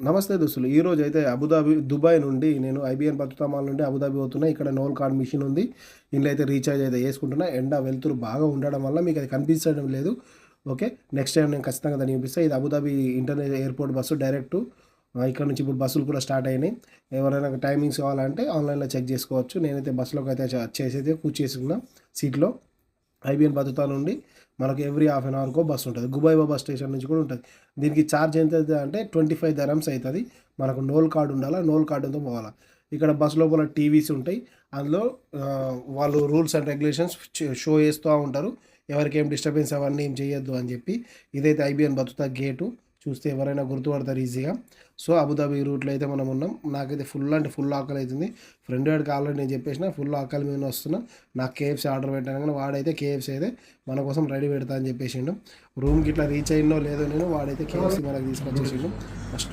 నమస్తే దోస్తులు. ఈరోజు అయితే దుబాయ్ నుండి నేను ఐబీఎన్ బతుతా మాల్ నుండి అబుదాబి పోతున్నా. ఇక్కడ నోల్ కార్డ్ మిషన్ ఉంది. ఇందులో అయితే రీఛార్జ్ అయితే చేసుకుంటున్నా. ఎండ వెలుతురు బాగా ఉండడం వల్ల మీకు అది కనిపించడం లేదు. ఓకే. నెక్స్ట్ టైం నేను ఖచ్చితంగా దాన్ని చూపిస్తాను. ఇది Abu Dhabi international airport bus direct. ఇక్కడ నుంచి ఇప్పుడు బస్సులు కూడా స్టార్ట్ అయినాయి. ఎవరైనా టైమింగ్స్ కావాలంటే ఆన్లైన్లో చెక్ చేసుకోవచ్చు. నేనైతే బస్సులోకి అయితే చేసైతే కూర్చేసుకున్నా సీట్లో. ఐబీఎన్ బతుతా నుండి మనకు ఎవ్రీ హాఫ్ అన్ అవర్కో బస్సు ఉంటుంది. గుబైబా బస్ స్టేషన్ నుంచి కూడా ఉంటుంది. దీనికి ఛార్జ్ ఎంత అవుతుంది అంటే 25 దరమ్స్ అవుతుంది. మనకు నోల్ కార్డు ఉండాలా, నోల్ కార్డుతో పోవాలా. ఇక్కడ బస్ లోపల టీవీస్ ఉంటాయి. అందులో వాళ్ళు రూల్స్ అండ్ రెగ్యులేషన్స్ షో చేస్తూ ఉంటారు. ఎవరికి ఏం డిస్టర్బెన్స్ అవన్నీ ఏం చేయొద్దు అని చెప్పి. ఇదైతే ఐబీఎన్ బతుతా గేటు. చూస్తే ఎవరైనా గుర్తుపడతారు ఈజీగా. సో అబుదాబి రూట్లో అయితే మనం ఉన్నాం. నాకైతే ఫుల్ అంటే ఫుల్ ఆకలి అవుతుంది. ఫ్రెండ్ వాడికి ఆల్రెడీ నేను చెప్పేసిన ఫుల్ ఆకలి మీద వస్తున్నా. నాకు కేఎఫ్సీ ఆర్డర్ పెట్టాను కానీ వాడైతే కేఎఫ్సీ అయితే మన కోసం రెడీ పెడతా అని చెప్పేసిండు. రూమ్కి ఇట్లా రీచ్ అయినో లేదో నేను వాడైతే కేఎఫ్సీ మనకు తీసుకొచ్చేసిండు. ఫస్ట్